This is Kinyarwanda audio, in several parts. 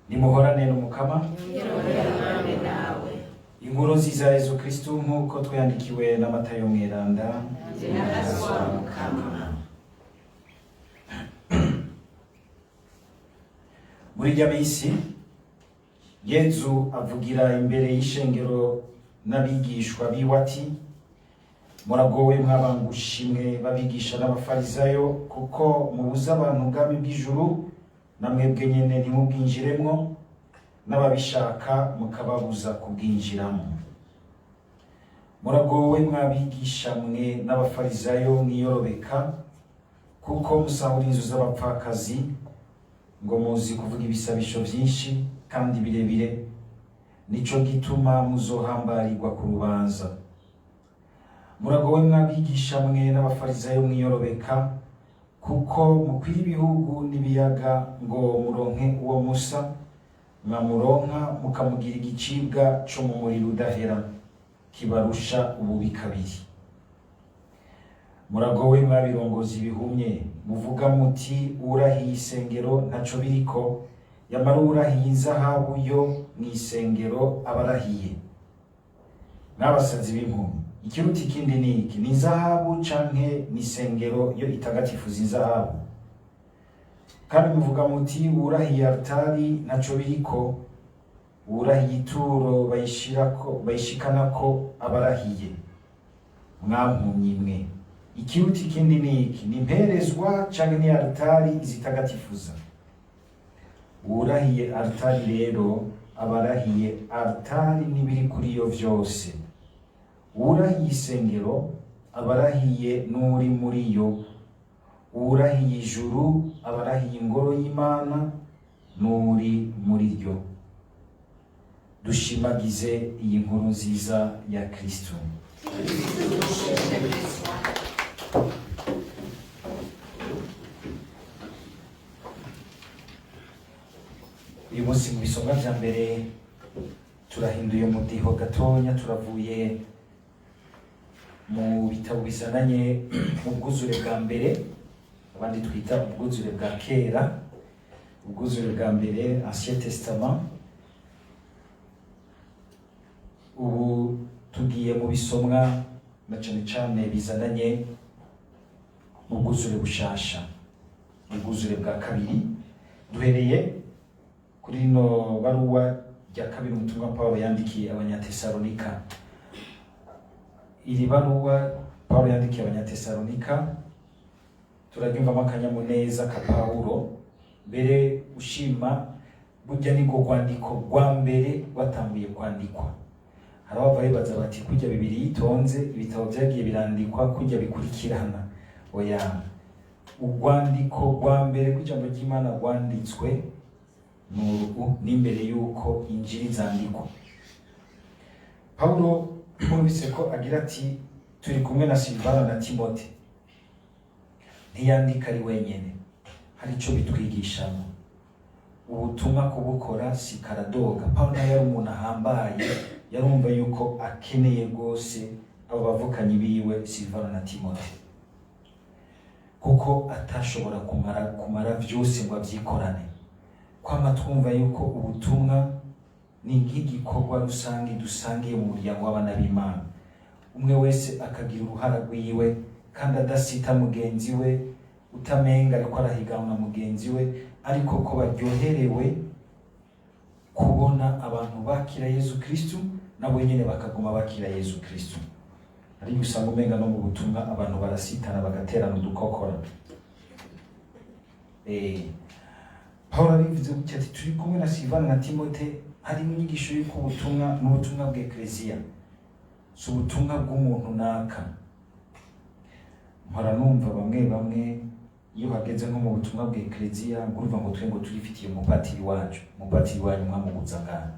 nimuhorane n'umukama inkuru nziza ya Yesu Kristo nk'uko twayandikiwe na Matayo mweranda. Muri rya minsi Yesu avugira imbere y'ishengero n'abigishwa biwe ati, muragowe mwabangushimwe babigisha n'abafarisayo, kuko mubuza abantu ubwami bw'ijuru, namwebwe nyene ntimubwinjiremwo, n'ababishaka mukababuza kubwinjiramo. Muragowe mwabigisha mwe n'abafarisayo mwiyorobeka, kuko musahura inzu z'abapfakazi, ngo muzi kuvuga ibisabisho vyinshi kandi birebire, nico gituma muzohambarirwa ku rubanza. Muragowe mwabigisha mwe n'abafarisayo mwiyorobeka, kuko mukwira ibihugu n'ibiyaga ngo muronke uwo musa, mwamuronka mukamugira igicibwa co mu muriro udahera, kibarusha ububi kabiri. Muragowe mwabirongozi bihumye, muvuga muti urahiye isengero ntaco biriko, yamara urahiye izahabu yo mw'isengero abarahiye. Mwabasazi b'impumi, ikiruta ikindi ni iki? Ni izahabu canke ni isengero yo itagatifuza izahabu? Kandi muvuga muti urahiye altari ntaco biriko, urahiye ituro bayishikanako abarahiye. Mwampumyi mwe, ikiruta ikindi ni iki? Ni imperezwa canke ni altari zitagatifuza? Urahiye altari rero abarahiye altari n'ibiri kuri yo vyose. Urahiye isengero abarahiye n'uri muri yo. Urahiye ijuru abarahiye ingoro y'Imana n'uri muri ryo. Dushimagize iyi nkuru nziza ya Kristo. Uyu munsi mu bisomwa vya mbere turahinduye umudiho gatonya, turavuye mu bitabo bizananye mu bwuzure bwa mbere, abandi twita ubwuzure bwa kera, ubwuzure bwa mbere Ancien Testament. Ubu tugiye mu bisomwa na cane cane bizananye mu bwuzure bushasha, ubwuzure bwa kabiri. Duhereye kuri rino baruwa rya kabiri umutumwa Pawulo yandikiye Abanyatesalonika. Iri baruwa Pawulo yandikiye Abanyatesalonika turaryumvamo akanyamuneza ka Pawulo, mbere ushima burya niko rwandiko rwa mbere rwatanguye kwandikwa. Hari abava bibaza bati kurya Bibiri yitonze ibitabo vyagiye birandikwa kurya bikurikirana. Oya, urwandiko rwa mbere rw'ijambo ry'Imana rwanditswe n'imbere yuko Injili zandikwa. Pawulo mwumvise ko agira ati turi kumwe na Silvano na Timote. Ntiyandika ari wenyene, hari ico bitwigishamo. Ubutumwa kubukora si karadoga. Pawulo yari umuntu ahambaye, yarumva yuko akeneye rwose abo bavukanyi biwe Silvano na Timote, kuko atashobora kumara vyose ngo avyikorane. Kwama twumva yuko ubutumwa ni nk'igikorwa rusange dusangiye mu muryango w'abana b'Imana, umwe wese akagira uruhara rwiwe kandi adasita mugenzi we, utamenga ariko arahiganwa na mugenzi we, ariko ko baryoherewe kubona abantu bakira Yesu Kristo nabo nyene bakaguma bakira Yesu Kristo. Ari usanga umenga no mu butumwa abantu barasitana bagaterana udukokora. Pawulo abivuze gutya ati turi kumwe na Silvano na Timote, hari inyigisho y'uko ubutumwa n'ubutumwa bw'Ekleziya, si ubutumwa bw'umuntu naka. Mpora numva bamwe iyo hageze nko mu butumwa bw'Ekleziya ngurumva ngo twe ngo turifitiye umupatiri wacu. Umupatiri wanyu mwamuguza ngahe?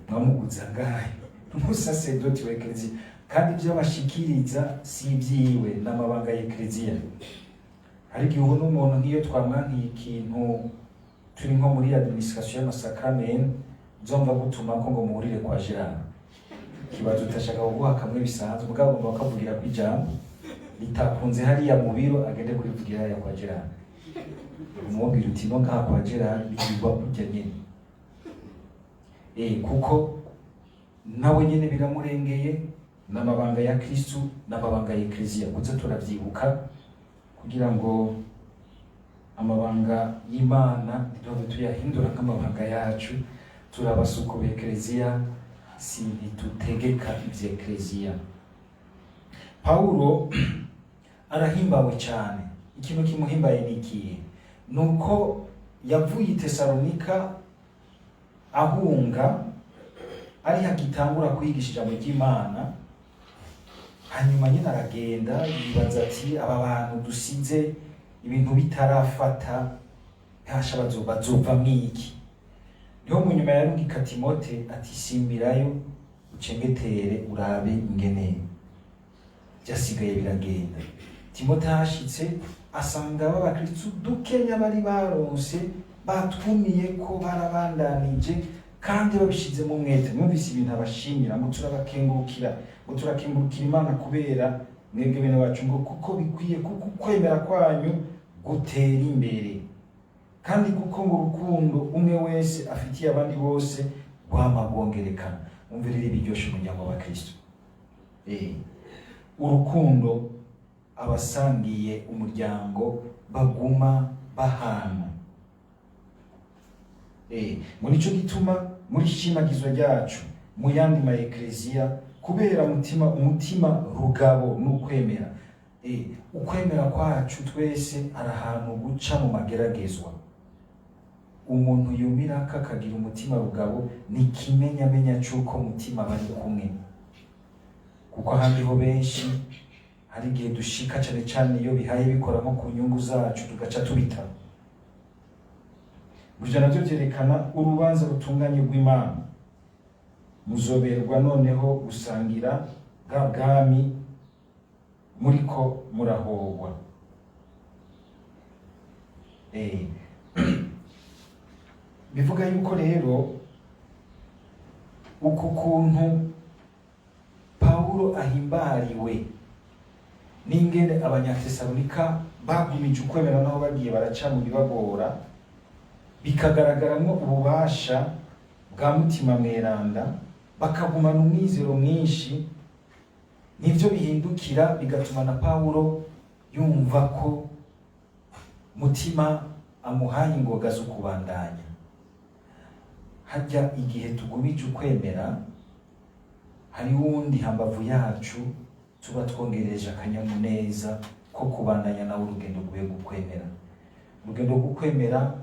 Mwamuguza ngahe? Umusaserdoti w'Ekleziya, kandi ibyo bashikiriza si ibyiwe n'amabanga y'Ekleziya. Hari igihe ubona umuntu nk'iyo twamwankiye ikintu turi nko muri administration y'amasakrament, uzumva gutuma ko ngo muhurire kwa Gerard. Kibazo utashaka kuguha kamwe bisanzwe, mugabo ngo bakavugira ku ijambo litakunze hariya mu biro agende kurivugira hariya kwa Gerard. umubwira uti no ngaha kwa Gerard bigirwa kurya nyene kuko nawe nyene biramurengeye n'amabanga ya Kristo n'amabanga ya Eklezia kuze turavyibuka kugira ngo amabanga y'Imana ntiduhave tuyahindura nk'amabanga yacu. Turabasuku b'Eklezia si ntitutegeka ivya Eklezia. Paulo arahimbawe cyane. Ikintu kimuhimbaye ni ikihe? Nuko yavuye i Tesalonika ahunga ari hagitangura kwigisha ijambo ry'Imana, hanyuma nyine aragenda yibaza ati aba bantu dusize ibintu bitarafata hasha bazova mwiki. Niho mu nyuma yarungika Timote ati simbirayo ucengetere urabe ingene byasigaye biragenda. Timote hashitse asanga b'abakristo dukenya bari baronse batwumiye ko barabandanije kandi babishizemo umwete. Mwumvise ibintu abashimira ngo turakengurukira Imana kubera mwebwe bene wacu ngo kuko bikwiye kuko kwemera kwanyu gutera imbere kandi kuko ngo urukundo umwe wese afitiye abandi bose rwamagwongerekana. Umvirire ibiryoshe umuryango w'abakristo. Urukundo abasangiye umuryango baguma bahana. Muri cyo gituma muri shimagizwa ryacu mu yandi ma Eklezia kubera umutima rugabo n'ukwemera. Ukwemera kwacu twese ari ahantu guca mu mageragezwa. Umuntu yumira akagira umutima rugabo ni kimenyamenya cy'uko mutima bari kumwe, kuko ahandi ho benshi hari igihe dushika cyane cyane iyo bihaye bikoramo ku nyungu zacu tugaca tubita. Burya navyo vyerekana urubanza rutunganye rw'Imana. Muzoberwa noneho gusangira bwa bwami muriko murahogwa. Bivuga yuko rero uku kuntu Paulo ahimbariwe n'ingene Abanyatesalonika bagumije ukwemera naho bagiye baraca mu bibagora, bikagaragaramwo ububasha bwa mutima mweranda, bakagumana umwizero mwinshi. Nivyo bihindukira bigatuma na Paulo yumva ko mutima amuhaye ingoga zo kubandanya. Harya igihe tugumije ukwemera hari wundi hambavu yacu tuba twongereje akanyamuneza ko kubandanya nawe urugendo rwe gukwemera. Urugendo gukwemera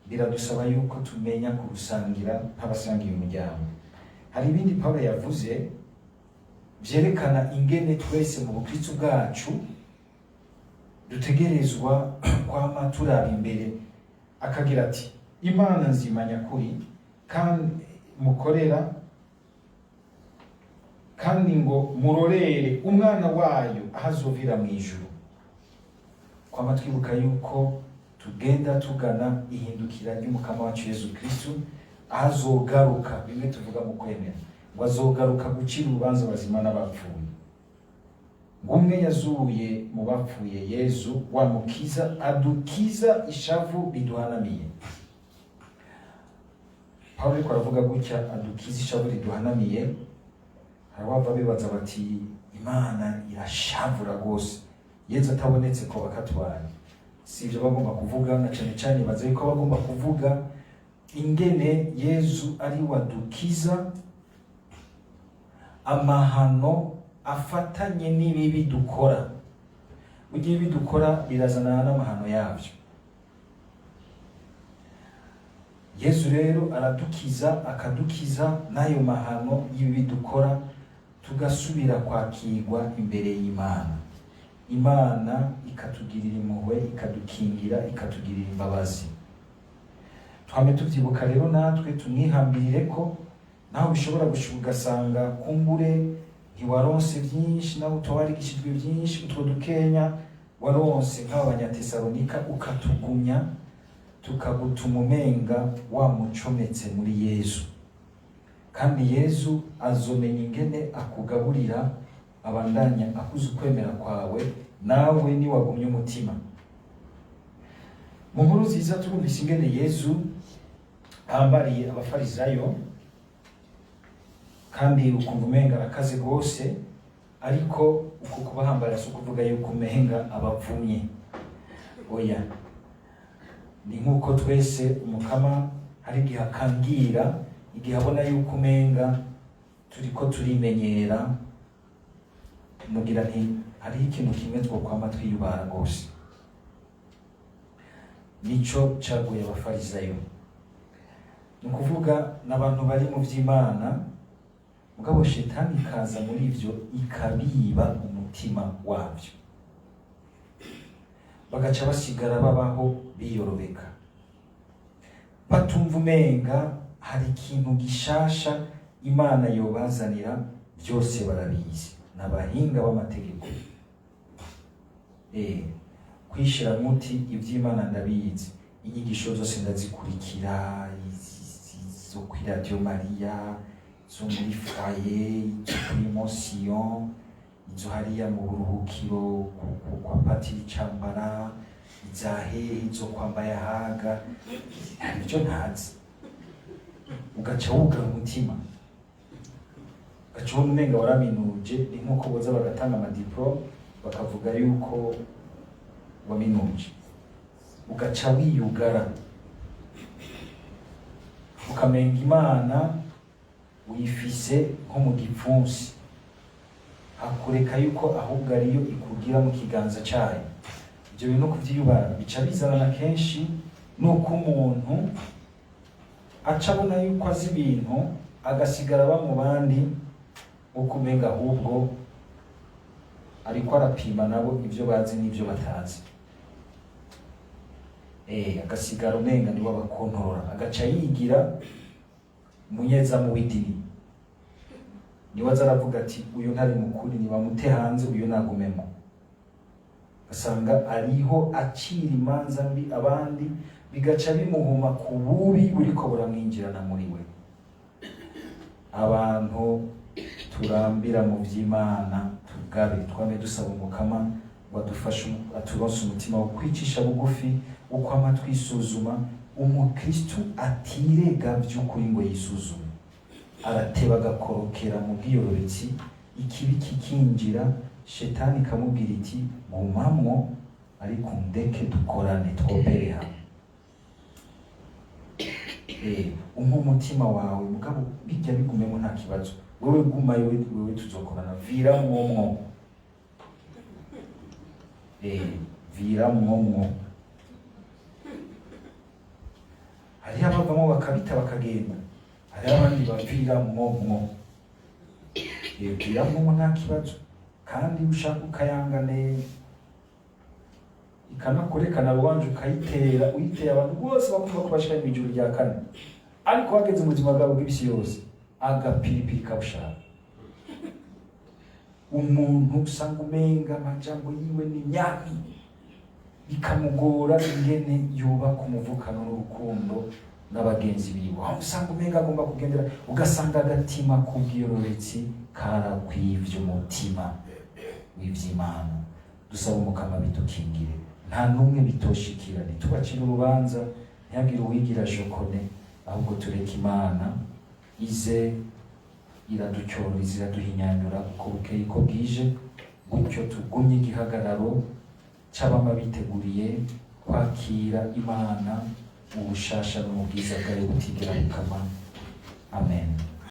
biradusaba yuko tumenya kurusangira nk'abasangiye umuryango. Hari ibindi Paulo yavuze vyerekana ingene twese mu bukristo bwacu dutegerezwa kwama turaba imbere. Akagira ati Imana nzima nyakuri kandi mukorera kandi ngo murorere umwana wayo ahazovira mu ijuru. Kwama twibuka yuko tugenda tugana ihindukira ry'umukama wacu Yesu Kristo azogaruka, bimwe tuvuga mu kwemera ngo azogaruka gucira urubanza bazima n'abapfuye. Ngumwe yazuye mu bapfuye Yesu wamukiza adukiza ishavu riduhanamiye. Paulo ariko aravuga gutya adukiza ishavu riduhanamiye, harabava bibaza bati Imana irashavura gose Yesu atabonetse ko bakatwara. Si ibyo bagomba kuvuga, na cyane cyane baze ko bagomba kuvuga ingene Yesu ari wadukiza amahano afatanye n'ibibi dukora. Ugiye bidukora birazana n'amahano yavyo. Yesu rero aradukiza akadukiza n'ayo mahano y'ibibi dukora, tugasubira kwakirwa imbere y'Imana. Imana ikatugirira impuhwe, ikadukingira, ikatugirira imbabazi. Twame tuvyibuka rero natwe tumwihambirire ko naho bishobora gushuka ugasanga kumbure ntiwaronse byinshi, naho utowarigishijwe byinshi, utwo dukenya waronse nk'Abanyatesalonika ukatugumya, tukagutuma umenga wamucometse muri Yesu. Kandi Yesu azomenya ingene akugaburira abandanya akuze ukwemera kwawe nawe ni wagumye umutima. Mu nkuru nziza twumvise ingene Yesu ahambariye abafarisayo, kandi ukumva umenga arakaze rwose, ariko uko kubahambarira si ukuvuga yuko umenga abavumye. Oya, ni nk'uko twese umukama hari igihe akambwira, igihe abona yuko umenga turiko turimenyera, mugira nti hariho ikintu kimwe twokwama twiyubara rwose. Nico caguye abafarisayo, ni ukuvuga n'abantu bari mu vy'Imana, mugabo shetani ikaza muri ivyo ikabiba umutima wavyo, bagaca basigara babaho biyorobeka, batumva umenga hari ikintu gishasha Imana yobazanira. Byose barabizi, n'abahinga b'amategeko. Kwishira muti ivy'Imana ndabizi, inyigisho zose ndazikurikira, zo kuri Radio Maria, zo muri foyer, zo kuri Motion, izo hariya mu buruhukiro kwa Patiri Cambara, izahehe zo kwa Mbayahaga, ivyo ntazi. Ugaca wugara umutima, ugaca ubona umenga waraminuje. Ni nk'uko boza bagatanga amadiplo bakavuga yuko waminuje, ugaca wiyugara, ukamenga Imana uyifise nko mu gipfunsi, hakureka yuko ahubwo ariyo ikugira mu kiganza cayo. Ivyo bintu kuvyiyubara bica bizana kenshi nuko umuntu aca abona yuko azi ibintu agasigara aba mu bandi, uko umenga ahubwo ariko arapima nabo ivyo bazi n'ivyo batazi. Agasigara umenga niwe abakontorora, agaca yigira umunyezamu w'idini. Niwe aza aravuga ati uyu ntari mukuri, nibamute hanze, uyu nagumemo. Gasanga ariho acira imanza mbi abandi, bigaca bimuhuma ku bubi buriko buramwinjirana muri we. Abantu turambira mu vy'Imana tugabe, twame dusaba umukama ngo adufashe, aturonse umutima wo kwicisha bugufi, ukwama twisuzuma. Umukristu atirega vy'ukuri ngo yisuzume, arateba agakorokera mu bwiyorobetsi, ikibi kikinjira, shetani ikamubwira iti gumamwo, ariko ndeke dukorane twopere hamwe. Umpa umutima wawe mugabo bijya bigumemo nta kibazo, wewe gumayo, wewe tuzokorana, vira mwomwo. Vira mwomwo. Hariho abavamo bakabita bakagenda, hariho abandi bavira mwomwo. Vira mwomwo nta kibazo, kandi ushaka ukayangane ikanakurekana ruwanje ukayitera, uyiteye abantu bose bakumva ko bashika mu ijuru rya kane, ariko wageze mu buzima bwabo bw'ibisi yose agapiripiri kabushaka. Umuntu usanga umenga amajambo yiwe ni nyaki, bikamugora ingene yubaka umuvukano n'urukundo n'abagenzi biwe. Aho usanga umenga agomba kugendera, ugasanga agatima k'ubwiyorobetsi karakwivye umutima w'ivy'Imana. Dusaba umukama bidukingire, nta numwe bitoshikira, ntitubacire urubanza, ntihagire uwigira jokone, ahubwo tureke Imana ize iraducyoreza, iraduhinyanyura uko bukeye ko bwije, gutyo tugumye igihagararo c'abama biteguriye kwakira Imana mu bushasha no mu bwiza bwayo butigera bukama. Amen.